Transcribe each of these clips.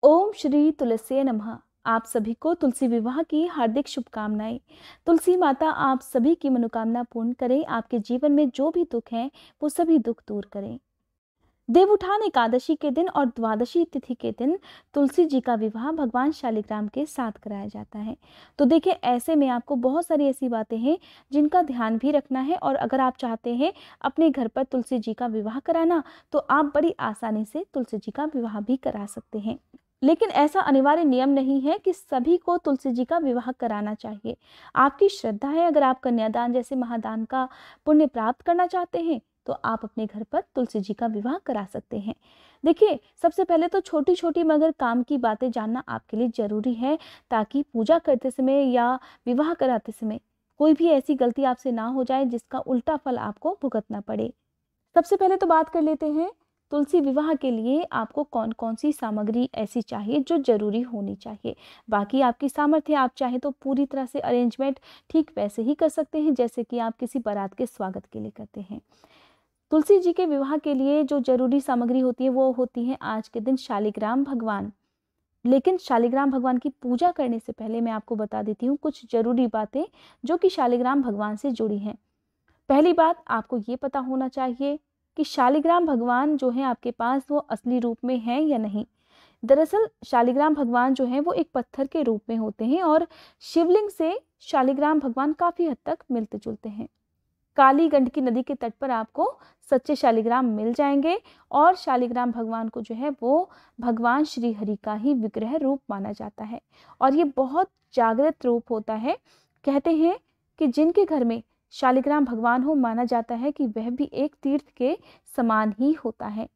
ओम श्री तुलसी नमः। आप सभी को तुलसी विवाह की हार्दिक शुभकामनाएं। तुलसी माता आप सभी की मनोकामना पूर्ण करें, आपके जीवन में जो भी दुख हैं वो सभी दुख दूर करें। देवउठान एकादशी के दिन और द्वादशी तिथि के दिन तुलसी जी का विवाह भगवान शालिग्राम के साथ कराया जाता है। तो देखिए, ऐसे में आपको बहुत सारी ऐसी बातें हैं जिनका ध्यान भी रखना है, और अगर आप चाहते हैं अपने घर पर तुलसी जी का विवाह कराना तो आप बड़ी आसानी से तुलसी जी का विवाह भी करा सकते हैं। लेकिन ऐसा अनिवार्य नियम नहीं है कि सभी को तुलसी जी का विवाह कराना चाहिए। आपकी श्रद्धा है, अगर आप कन्यादान जैसे महादान का पुण्य प्राप्त करना चाहते हैं तो आप अपने घर पर तुलसी जी का विवाह करा सकते हैं। देखिए, सबसे पहले तो छोटी छोटी मगर काम की बातें जानना आपके लिए जरूरी है, ताकि पूजा करते समय या विवाह कराते समय कोई भी ऐसी गलती आपसे ना हो जाए जिसका उल्टा फल आपको भुगतना पड़े। सबसे पहले तो बात कर लेते हैं तुलसी विवाह के लिए आपको कौन कौन सी सामग्री ऐसी चाहिए जो जरूरी होनी चाहिए। बाकी आपकी सामर्थ्य, आप चाहे तो पूरी तरह से अरेंजमेंट ठीक वैसे ही कर सकते हैं जैसे कि आप किसी बारात के स्वागत के लिए करते हैं। तुलसी जी के विवाह के लिए जो जरूरी सामग्री होती है वो होती है आज के दिन शालिग्राम भगवान। लेकिन शालिग्राम भगवान की पूजा करने से पहले मैं आपको बता देती हूँ कुछ जरूरी बातें जो कि शालिग्राम भगवान से जुड़ी हैं। पहली बात, आपको ये पता होना चाहिए कि शालिग्राम भगवान जो है आपके पास वो असली रूप में है या नहीं। दरअसल शालिग्राम भगवान जो है वो एक पत्थर के रूप में होते हैं, और शिवलिंग से शालिग्राम भगवान काफी हद तक मिलते जुलते हैं। काली गंडकी नदी के तट पर आपको सच्चे शालिग्राम मिल जाएंगे, और शालिग्राम भगवान को जो है वो भगवान श्री हरि का ही विग्रह रूप माना जाता है, और ये बहुत जागृत रूप होता है। कहते हैं कि जिनके घर में शालिग्राम भगवान हो, माना जाता है कि वह भी एक तीर्थ के समान ही होता है।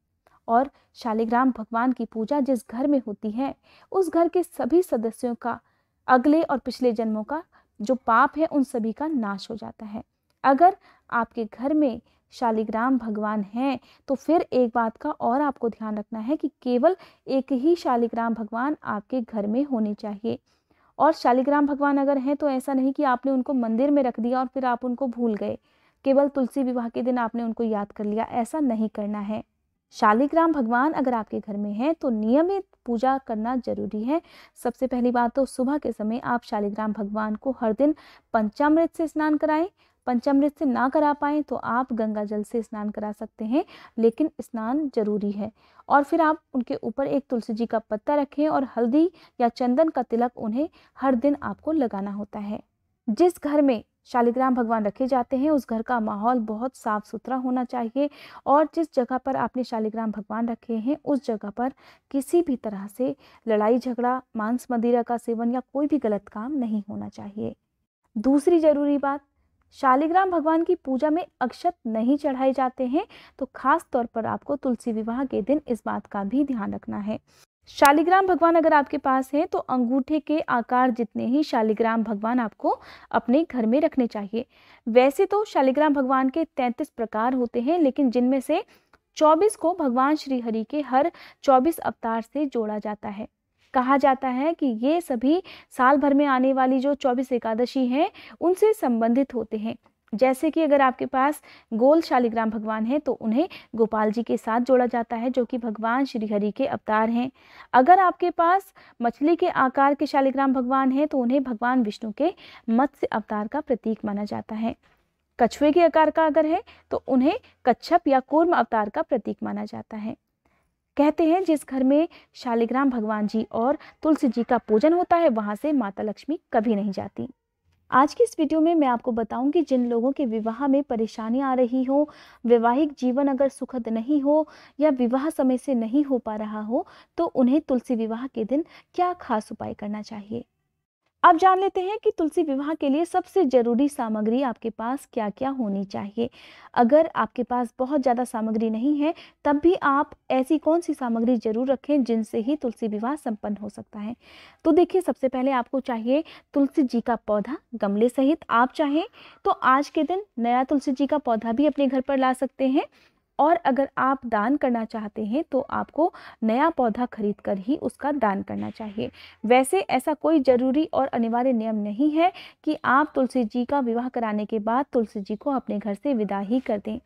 और शालिग्राम भगवान की पूजा जिस घर में होती है उस घर के सभी सदस्यों का अगले और पिछले जन्मों का जो पाप है उन सभी का नाश हो जाता है। अगर आपके घर में शालिग्राम भगवान हैं तो फिर एक बात का और आपको ध्यान रखना है कि केवल एक ही शालिग्राम भगवान आपके घर में होने चाहिए। और शालिग्राम भगवान अगर हैं तो ऐसा नहीं कि आपने उनको मंदिर में रख दिया और फिर आप उनको भूल गए, केवल तुलसी विवाह के दिन आपने उनको याद कर लिया, ऐसा नहीं करना है। शालिग्राम भगवान अगर आपके घर में है तो नियमित पूजा करना जरूरी है। सबसे पहली बात तो सुबह के समय आप शालिग्राम भगवान को हर दिन पंचामृत से स्नान कराएं। पंचामृत से ना करा पाएं तो आप गंगा जल से स्नान करा सकते हैं, लेकिन स्नान जरूरी है। और फिर आप उनके ऊपर एक तुलसी जी का पत्ता रखें और हल्दी या चंदन का तिलक उन्हें हर दिन आपको लगाना होता है। जिस घर में शालिग्राम भगवान रखे जाते हैं उस घर का माहौल बहुत साफ सुथरा होना चाहिए, और जिस जगह पर आपने शालिग्राम भगवान रखे हैं उस जगह पर किसी भी तरह से लड़ाई झगड़ा, मांस मदिरा का सेवन या कोई भी गलत काम नहीं होना चाहिए। दूसरी जरूरी बात, शालिग्राम भगवान की पूजा में अक्षत नहीं चढ़ाए जाते हैं, तो खास तौर पर आपको तुलसी विवाह के दिन इस बात का भी ध्यान रखना है। शालिग्राम भगवान अगर आपके पास है तो अंगूठे के आकार जितने ही शालिग्राम भगवान आपको अपने घर में रखने चाहिए। वैसे तो शालिग्राम भगवान के 33 प्रकार होते हैं, लेकिन जिनमें से 24 को भगवान श्री हरि के हर 24 अवतार से जोड़ा जाता है। कहा जाता है कि ये सभी साल भर में आने वाली जो 24 एकादशी हैं उनसे संबंधित होते हैं। जैसे कि अगर आपके पास गोल शालिग्राम भगवान है तो उन्हें गोपाल जी के साथ जोड़ा जाता है जो कि भगवान श्री हरि के अवतार हैं। अगर आपके पास मछली के आकार के शालिग्राम भगवान है तो उन्हें भगवान विष्णु के मत्स्य अवतार का प्रतीक माना जाता है। कछुए के आकार का अगर है तो उन्हें कच्छप या कूर्म अवतार का प्रतीक माना जाता है। कहते हैं जिस घर में शालिग्राम भगवान जी और तुलसी जी का पूजन होता है वहां से माता लक्ष्मी कभी नहीं जाती। आज की इस वीडियो में मैं आपको बताऊंगी जिन लोगों के विवाह में परेशानी आ रही हो, वैवाहिक जीवन अगर सुखद नहीं हो या विवाह समय से नहीं हो पा रहा हो, तो उन्हें तुलसी विवाह के दिन क्या खास उपाय करना चाहिए। अब जान लेते हैं कि तुलसी विवाह के लिए सबसे जरूरी सामग्री आपके पास क्या क्या होनी चाहिए। अगर आपके पास बहुत ज़्यादा सामग्री नहीं है तब भी आप ऐसी कौन सी सामग्री जरूर रखें जिनसे ही तुलसी विवाह संपन्न हो सकता है। तो देखिए, सबसे पहले आपको चाहिए तुलसी जी का पौधा गमले सहित। आप चाहें तो आज के दिन नया तुलसी जी का पौधा भी अपने घर पर ला सकते हैं, और अगर आप दान करना चाहते हैं तो आपको नया पौधा खरीद कर ही उसका दान करना चाहिए। वैसे ऐसा कोई ज़रूरी और अनिवार्य नियम नहीं है कि आप तुलसी जी का विवाह कराने के बाद तुलसी जी को अपने घर से विदा ही कर दें।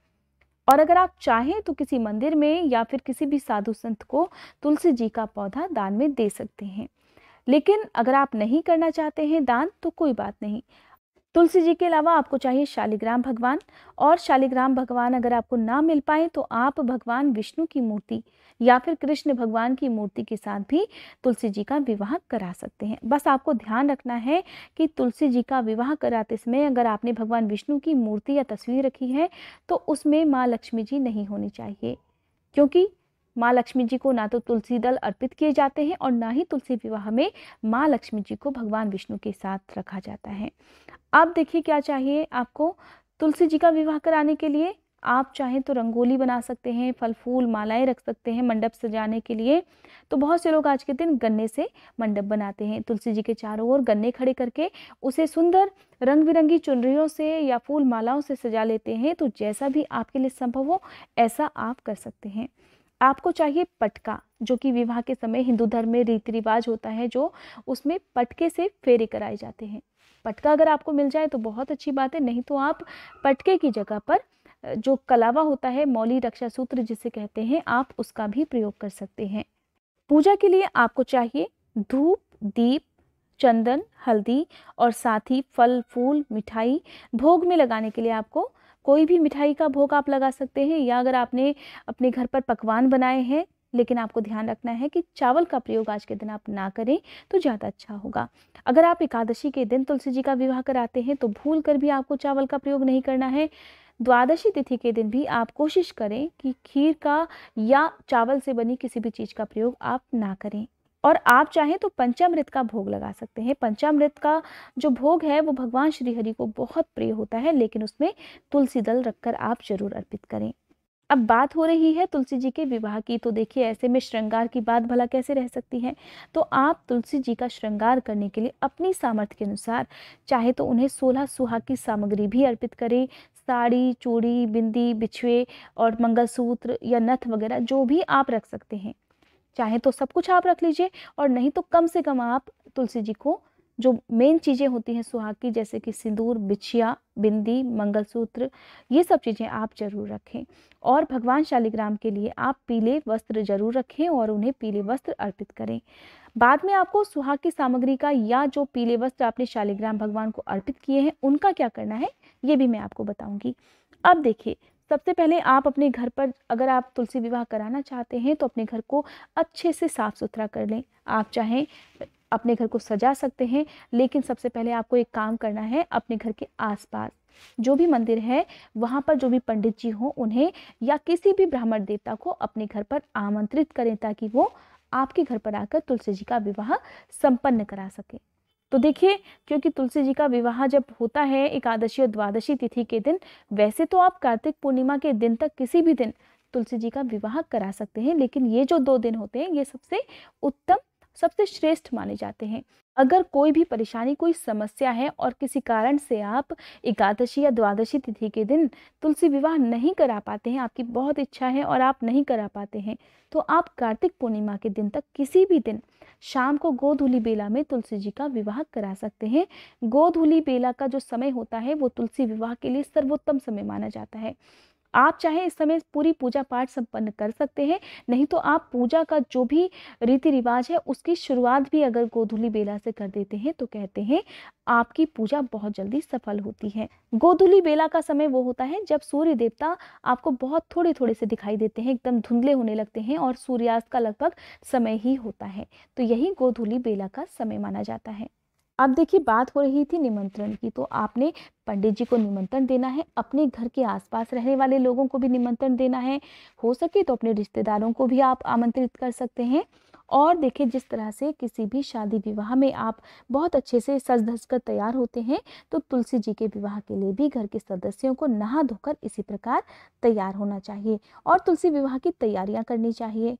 और अगर आप चाहें तो किसी मंदिर में या फिर किसी भी साधु संत को तुलसी जी का पौधा दान में दे सकते हैं। लेकिन अगर आप नहीं करना चाहते हैं दान तो कोई बात नहीं। तुलसी जी के अलावा आपको चाहिए शालिग्राम भगवान, और शालिग्राम भगवान अगर आपको ना मिल पाए तो आप भगवान विष्णु की मूर्ति या फिर कृष्ण भगवान की मूर्ति के साथ भी तुलसी जी का विवाह करा सकते हैं। बस आपको ध्यान रखना है कि तुलसी जी का विवाह कराते समय अगर आपने भगवान विष्णु की मूर्ति या तस्वीर रखी है तो उसमें माँ लक्ष्मी जी नहीं होनी चाहिए, क्योंकि माँ लक्ष्मी जी को ना तो तुलसी दल अर्पित किए जाते हैं और ना ही तुलसी विवाह में माँ लक्ष्मी जी को भगवान विष्णु के साथ रखा जाता है। अब देखिए क्या चाहिए आपको तुलसी जी का विवाह कराने के लिए। आप चाहें तो रंगोली बना सकते हैं, फल फूल मालाएं रख सकते हैं मंडप सजाने के लिए। तो बहुत से लोग आज के दिन गन्ने से मंडप बनाते हैं, तुलसी जी के चारों ओर गन्ने खड़े करके उसे सुंदर रंग बिरंगी चुनरियों से या फूल मालाओं से सजा लेते हैं। तो जैसा भी आपके लिए संभव हो ऐसा आप कर सकते हैं। आपको चाहिए पटका, जो कि विवाह के समय हिंदू धर्म में रीति रिवाज होता है, जो उसमें पटके से फेरे कराए जाते हैं। पटका अगर आपको मिल जाए तो बहुत अच्छी बात है, नहीं तो आप पटके की जगह पर जो कलावा होता है, मौली रक्षा सूत्र जिसे कहते हैं, आप उसका भी प्रयोग कर सकते हैं। पूजा के लिए आपको चाहिए धूप, दीप, चंदन, हल्दी और साथ ही फल फूल मिठाई। भोग में लगाने के लिए आपको कोई भी मिठाई का भोग आप लगा सकते हैं, या अगर आपने अपने घर पर पकवान बनाए हैं, लेकिन आपको ध्यान रखना है कि चावल का प्रयोग आज के दिन आप ना करें तो ज़्यादा अच्छा होगा। अगर आप एकादशी के दिन तुलसी जी का विवाह कराते हैं तो भूल कर भी आपको चावल का प्रयोग नहीं करना है। द्वादशी तिथि के दिन भी आप कोशिश करें कि खीर का या चावल से बनी किसी भी चीज़ का प्रयोग आप ना करें। और आप चाहें तो पंचामृत का भोग लगा सकते हैं। पंचामृत का जो भोग है वो भगवान श्री हरि को बहुत प्रिय होता है, लेकिन उसमें तुलसी दल रखकर आप जरूर अर्पित करें। अब बात हो रही है तुलसी जी के विवाह की, तो देखिए ऐसे में श्रृंगार की बात भला कैसे रह सकती है। तो आप तुलसी जी का श्रृंगार करने के लिए अपनी सामर्थ्य के अनुसार चाहे तो उन्हें 16 सुहाग की सामग्री भी अर्पित करें। साड़ी, चूड़ी, बिंदी, बिछुए और मंगलसूत्र या नथ वगैरह जो भी आप रख सकते हैं, चाहे तो सब कुछ आप रख लीजिए, और नहीं तो कम से कम आप तुलसी जी को जो मेन चीज़ें होती हैं सुहाग की, जैसे कि सिंदूर, बिछिया, बिंदी, मंगलसूत्र, ये सब चीज़ें आप जरूर रखें। और भगवान शालिग्राम के लिए आप पीले वस्त्र जरूर रखें और उन्हें पीले वस्त्र अर्पित करें। बाद में आपको सुहाग की सामग्री का या जो पीले वस्त्र आपने शालिग्राम भगवान को अर्पित किए हैं उनका क्या करना है ये भी मैं आपको बताऊंगी। अब देखिए, सबसे पहले आप अपने घर पर अगर आप तुलसी विवाह कराना चाहते हैं तो अपने घर को अच्छे से साफ सुथरा कर लें। आप चाहें अपने घर को सजा सकते हैं, लेकिन सबसे पहले आपको एक काम करना है, अपने घर के आसपास जो भी मंदिर है वहाँ पर जो भी पंडित जी हों उन्हें या किसी भी ब्राह्मण देवता को अपने घर पर आमंत्रित करें, ताकि वो आपके घर पर आकर तुलसी जी का विवाह संपन्न करा सके। तो देखिए, क्योंकि तुलसी जी का विवाह जब होता है एकादशी और द्वादशी तिथि के दिन, वैसे तो आप कार्तिक पूर्णिमा के दिन तक किसी भी दिन तुलसी जी का विवाह करा सकते हैं, लेकिन ये जो 2 दिन होते हैं ये सबसे उत्तम, सबसे श्रेष्ठ माने जाते हैं। अगर कोई भी परेशानी, कोई समस्या है और किसी कारण से आप एकादशी या द्वादशी तिथि के दिन तुलसी विवाह नहीं करा पाते हैं, आपकी बहुत इच्छा है और आप नहीं करा पाते हैं, तो आप कार्तिक पूर्णिमा के दिन तक किसी भी दिन शाम को गोधूली बेला में तुलसी जी का विवाह करा सकते हैं। गोधूली बेला का जो समय होता है वो तुलसी विवाह के लिए सर्वोत्तम समय माना जाता है। आप चाहे इस समय पूरी पूजा पाठ संपन्न कर सकते हैं, नहीं तो आप पूजा का जो भी रीति रिवाज है उसकी शुरुआत भी अगर गोधूली बेला से कर देते हैं तो कहते हैं आपकी पूजा बहुत जल्दी सफल होती है। गोधूली बेला का समय वो होता है जब सूर्य देवता आपको बहुत थोड़े थोड़े से दिखाई देते हैं, एकदम धुंधले होने लगते हैं और सूर्यास्त का लगभग समय ही होता है, तो यही गोधूली बेला का समय माना जाता है। अब देखिए, बात हो रही थी निमंत्रण की, तो आपने पंडित जी को निमंत्रण देना है, अपने घर के आसपास रहने वाले लोगों को भी निमंत्रण देना है, हो सके तो अपने रिश्तेदारों को भी आप आमंत्रित कर सकते हैं। और देखिए, जिस तरह से किसी भी शादी विवाह में आप बहुत अच्छे से सज धज कर तैयार होते हैं, तो तुलसी जी के विवाह के लिए भी घर के सदस्यों को नहा धोकर इसी प्रकार तैयार होना चाहिए और तुलसी विवाह की तैयारियां करनी चाहिए।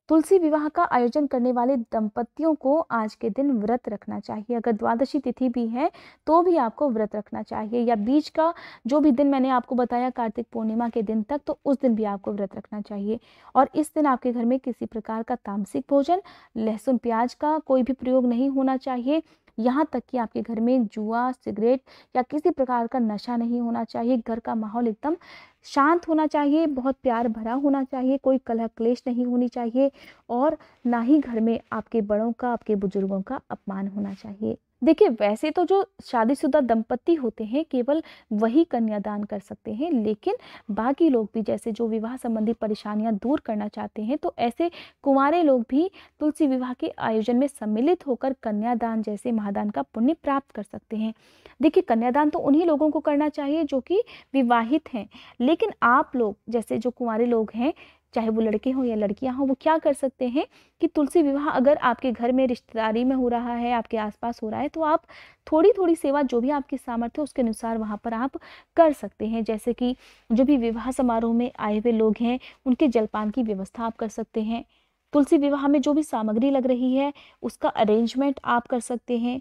तुलसी विवाह का आयोजन करने वाले दंपतियों को आज के दिन व्रत रखना चाहिए। अगर द्वादशी तिथि भी है तो भी आपको व्रत रखना चाहिए, या बीच का जो भी दिन मैंने आपको बताया कार्तिक पूर्णिमा के दिन तक, तो उस दिन भी आपको व्रत रखना चाहिए। और इस दिन आपके घर में किसी प्रकार का तामसिक भोजन, लहसुन प्याज का कोई भी प्रयोग नहीं होना चाहिए। यहाँ तक कि आपके घर में जुआ, सिगरेट या किसी प्रकार का नशा नहीं होना चाहिए। घर का माहौल एकदम शांत होना चाहिए, बहुत प्यार भरा होना चाहिए, कोई कलह क्लेश नहीं होनी चाहिए और ना ही घर में आपके बड़ों का, आपके बुजुर्गों का अपमान होना चाहिए। देखिए, वैसे तो जो शादीशुदा दंपति होते हैं केवल वही कन्यादान कर सकते हैं, लेकिन बाकी लोग भी, जैसे जो विवाह संबंधी परेशानियां दूर करना चाहते हैं, तो ऐसे कुंवारे लोग भी तुलसी विवाह के आयोजन में सम्मिलित होकर कन्यादान जैसे महादान का पुण्य प्राप्त कर सकते हैं। देखिए, कन्यादान तो उन्हीं लोगों को करना चाहिए जो कि विवाहित हैं, लेकिन आप लोग जैसे जो कुंवारे लोग हैं, चाहे वो लड़के हों या लड़कियां हों, वो क्या कर सकते हैं कि तुलसी विवाह अगर आपके घर में रिश्तेदारी में हो रहा है, आपके आसपास हो रहा है, तो आप थोड़ी थोड़ी सेवा जो भी आपकी सामर्थ्य है उसके अनुसार वहाँ पर आप कर सकते हैं। जैसे कि जो भी विवाह समारोह में आए हुए लोग हैं, उनके जलपान की व्यवस्था आप कर सकते हैं। तुलसी विवाह में जो भी सामग्री लग रही है उसका अरेंजमेंट आप कर सकते हैं।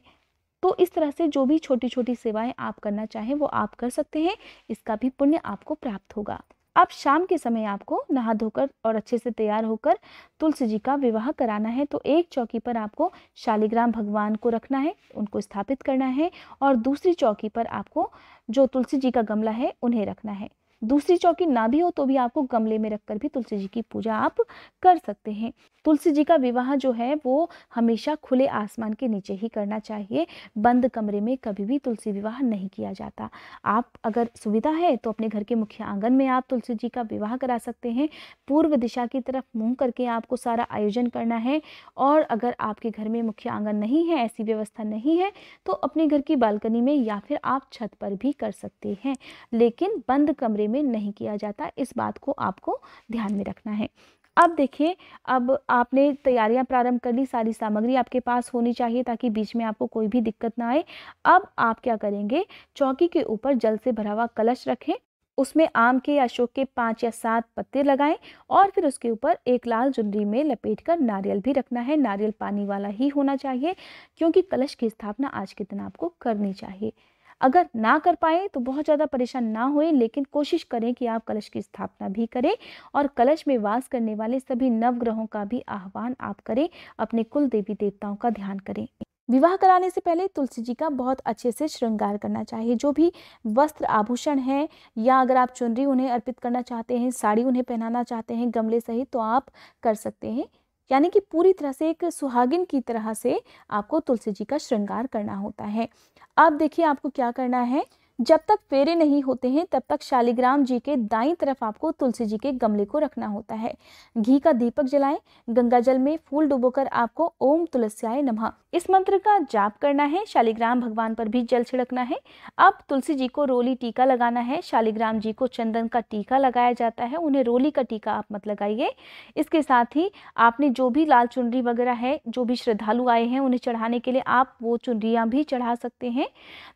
तो इस तरह से जो भी छोटी छोटी सेवाएं आप करना चाहें वो आप कर सकते हैं, इसका भी पुण्य आपको प्राप्त होगा। अब शाम के समय आपको नहा धोकर और अच्छे से तैयार होकर तुलसी जी का विवाह कराना है। तो एक चौकी पर आपको शालिग्राम भगवान को रखना है, उनको स्थापित करना है, और दूसरी चौकी पर आपको जो तुलसी जी का गमला है उन्हें रखना है। दूसरी चौकी ना भी हो तो भी आपको गमले में रखकर भी तुलसी जी की पूजा आप कर सकते हैं। तुलसी जी का विवाह जो है वो हमेशा खुले आसमान के नीचे ही करना चाहिए। बंद कमरे में कभी भी तुलसी विवाह नहीं किया जाता। आप अगर सुविधा है तो अपने घर के मुख्य आंगन में आप तुलसी जी का विवाह करा सकते हैं। पूर्व दिशा की तरफ मुंह करके आपको सारा आयोजन करना है, और अगर आपके घर में मुख्य आंगन नहीं है, ऐसी व्यवस्था नहीं है, तो अपने घर की बालकनी में या फिर आप छत पर भी कर सकते हैं, लेकिन बंद कमरे में नहीं किया जाता। इस बात को आपको ध्यान में रखना है। अब देखिए, अब आपने तैयारियां प्रारंभ कर ली, सारी सामग्री आपके पास होनी चाहिए ताकि बीच में आपको कोई भी दिक्कत ना आए। अब आप क्या करेंगे, चौकी के ऊपर जल से भरा हुआ कलश रखें, उसमें आम के या अशोक के 5 या 7 पत्ते लगाएं, और फिर उसके ऊपर एक लाल चुनरी में लपेटकर नारियल भी रखना है। नारियल पानी वाला ही होना चाहिए, क्योंकि कलश की स्थापना आज के दिन आपको करनी चाहिए। अगर ना कर पाए तो बहुत ज़्यादा परेशान ना होए, लेकिन कोशिश करें कि आप कलश की स्थापना भी करें और कलश में वास करने वाले सभी नवग्रहों का भी आह्वान आप करें। अपने कुल देवी देवताओं का ध्यान करें। विवाह कराने से पहले तुलसी जी का बहुत अच्छे से श्रृंगार करना चाहिए। जो भी वस्त्र आभूषण है, या अगर आप चुनरी उन्हें अर्पित करना चाहते हैं, साड़ी उन्हें पहनाना चाहते हैं गमले सहित, तो आप कर सकते हैं। यानी कि पूरी तरह से एक सुहागिन की तरह से आपको तुलसी जी का श्रृंगार करना होता है। अब देखिए, आपको क्या करना है, जब तक फेरे नहीं होते हैं तब तक शालिग्राम जी के दाईं तरफ आपको तुलसी जी के गमले को रखना होता है। घी का दीपक जलाएं, गंगा जल में फूल डुबोकर आपको ओम तुलस्याय नमः इस मंत्र का जाप करना है। शालिग्राम भगवान पर भी जल छिड़कना है। अब तुलसी जी को रोली टीका लगाना है। शालिग्राम जी को चंदन का टीका लगाया जाता है, उन्हें रोली का टीका आप मत लगाइए। इसके साथ ही आपने जो भी लाल चुनरी वगैरह है, जो भी श्रद्धालु आए हैं उन्हें चढ़ाने के लिए, आप वो चुनरियाँ भी चढ़ा सकते हैं।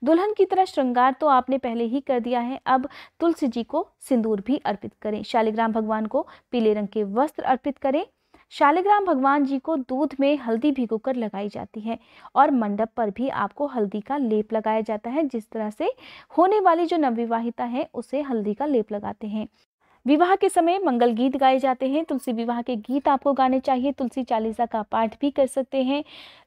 दुल्हन की तरह श्रृंगार तो आपने पहले ही कर दिया है। अब तुलसी जी को सिंदूर भी अर्पित करें। शालिग्राम भगवान को पीले रंग के वस्त्र अर्पित करें। शालिग्राम भगवान जी को दूध में हल्दी भिगोकर लगाई जाती है, और मंडप पर भी आपको हल्दी का लेप लगाया जाता है। जिस तरह से होने वाली जो नवविवाहिता है उसे हल्दी का लेप लगाते हैं। विवाह के समय मंगल गीत गाए जाते हैं। तुलसी विवाह के गीत आपको गाने चाहिए। तुलसी चालीसा का पाठ भी कर सकते हैं।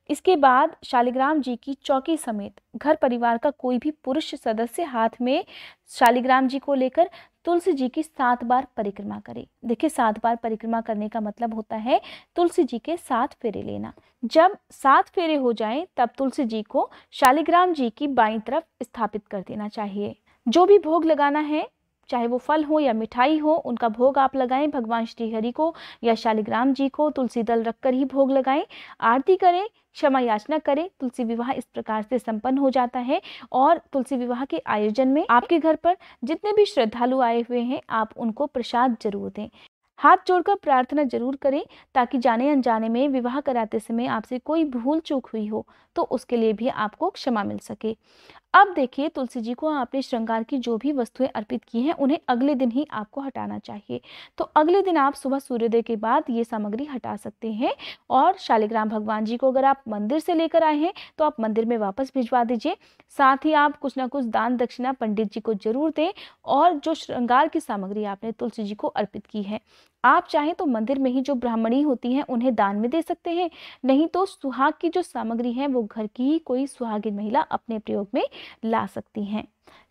इसके बाद शालिग्राम जी की चौकी समेत घर परिवार का कोई भी पुरुष सदस्य हाथ में शालिग्राम जी को लेकर तुलसी जी की 7 बार परिक्रमा करे। देखिए, 7 बार परिक्रमा करने का मतलब होता है तुलसी जी के 7 फेरे लेना। जब 7 फेरे हो जाएं तब तुलसी जी को शालिग्राम जी की बाईं तरफ स्थापित कर देना चाहिए। जो भी भोग लगाना है, चाहे वो फल हो या मिठाई हो, उनका भोग आप लगाएं। भगवान श्री हरि को या शालिग्राम जी को तुलसी दल रखकर ही भोग लगाएं। आरती करें, क्षमा याचना करें। तुलसी विवाह इस प्रकार से संपन्न हो जाता है। और तुलसी विवाह के आयोजन में आपके घर पर जितने भी श्रद्धालु आए हुए हैं, आप उनको प्रसाद जरूर दें। हाथ जोड़कर प्रार्थना जरूर करें, ताकि जाने अनजाने में विवाह कराते समय आपसे कोई भूल चूक हुई हो तो उसके लिए भी आपको क्षमा मिल सके। अब देखिए, तुलसी जी को आपने श्रृंगार की जो भी वस्तुएं अर्पित की हैं उन्हें अगले दिन ही आपको हटाना चाहिए। तो अगले दिन आप सुबह सूर्योदय के बाद ये सामग्री हटा सकते हैं। और शालिग्राम भगवान जी को अगर आप मंदिर से लेकर आए हैं तो आप मंदिर में वापस भिजवा दीजिए। साथ ही आप कुछ ना कुछ दान दक्षिणा पंडित जी को जरूर दें। और जो श्रृंगार की सामग्री आपने तुलसी जी को अर्पित की है, आप चाहें तो मंदिर में ही जो ब्राह्मणी होती हैं उन्हें दान में दे सकते हैं, नहीं तो सुहाग की जो सामग्री है वो घर की ही कोई सुहागिन महिला अपने प्रयोग में ला सकती हैं।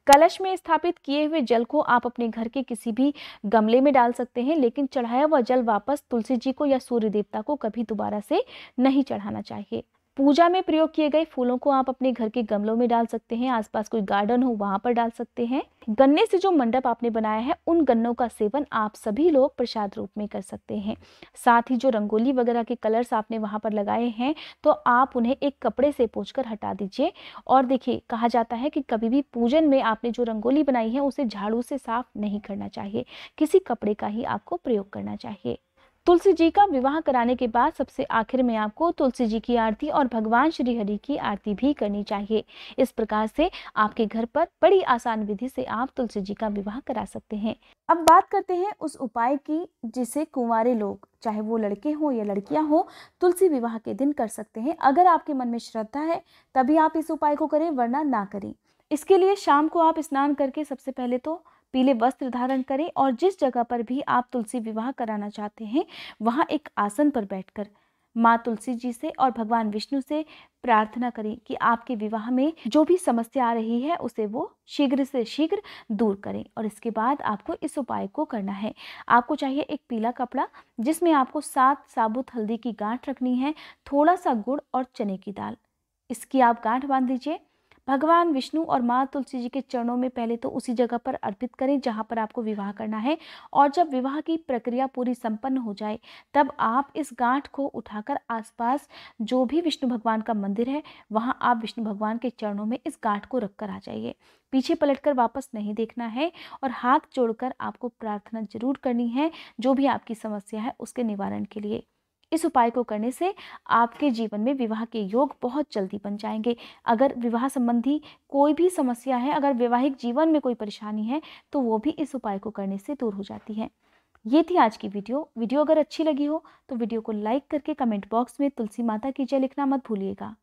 कलश में स्थापित किए हुए जल को आप अपने घर के किसी भी गमले में डाल सकते हैं, लेकिन चढ़ाया हुआ जल वापस तुलसी जी को या सूर्य देवता को कभी दोबारा से नहीं चढ़ाना चाहिए। पूजा में प्रयोग किए गए फूलों को आप अपने घर के गमलों में डाल सकते हैं, आसपास कोई गार्डन हो वहां पर डाल सकते हैं। गन्ने से जो मंडप आपने बनाया है उन गन्नों का सेवन आप सभी लोग प्रसाद रूप में कर सकते हैं। साथ ही जो रंगोली वगैरह के कलर्स आपने वहां पर लगाए हैं तो आप उन्हें एक कपड़े से पोंछकर हटा दीजिए। और देखिए, कहा जाता है कि कभी भी पूजन में आपने जो रंगोली बनाई है उसे झाड़ू से साफ नहीं करना चाहिए, किसी कपड़े का ही आपको प्रयोग करना चाहिए। तुलसी जी का विवाह कराने के बाद सबसे आखिर में आपको तुलसी जी की आरती और भगवान श्री हरि की आरती भी करनी चाहिए। इस प्रकार से आपके घर पर बड़ी आसान विधि से आप तुलसी जी का विवाह करा सकते हैं। अब बात करते हैं उस उपाय की जिसे कुंवारे लोग, चाहे वो लड़के हो या लड़कियां हो, तुलसी विवाह के दिन कर सकते हैं। अगर आपके मन में श्रद्धा है तभी आप इस उपाय को करें, वरना ना करें। इसके लिए शाम को आप स्नान करके सबसे पहले तो पीले वस्त्र धारण करें और जिस जगह पर भी आप तुलसी विवाह कराना चाहते हैं वहां एक आसन पर बैठकर माँ तुलसी जी से और भगवान विष्णु से प्रार्थना करें कि आपके विवाह में जो भी समस्या आ रही है उसे वो शीघ्र से शीघ्र दूर करें। और इसके बाद आपको इस उपाय को करना है। आपको चाहिए एक पीला कपड़ा जिसमें आपको 7 साबुत हल्दी की गांठ रखनी है, थोड़ा सा गुड़ और चने की दाल। इसकी आप गांठ बांध दीजिए। भगवान विष्णु और माँ तुलसी जी के चरणों में पहले तो उसी जगह पर अर्पित करें जहाँ पर आपको विवाह करना है। और जब विवाह की प्रक्रिया पूरी संपन्न हो जाए तब आप इस गांठ को उठाकर आसपास जो भी विष्णु भगवान का मंदिर है वहाँ आप विष्णु भगवान के चरणों में इस गांठ को रखकर आ जाइए। पीछे पलटकर वापस नहीं देखना है और हाथ जोड़कर आपको प्रार्थना जरूर करनी है जो भी आपकी समस्या है उसके निवारण के लिए। इस उपाय को करने से आपके जीवन में विवाह के योग बहुत जल्दी बन जाएंगे। अगर विवाह संबंधी कोई भी समस्या है, अगर वैवाहिक जीवन में कोई परेशानी है तो वो भी इस उपाय को करने से दूर हो जाती है। ये थी आज की वीडियो अगर अच्छी लगी हो तो वीडियो को लाइक करके कमेंट बॉक्स में तुलसी माता की जय लिखना मत भूलिएगा।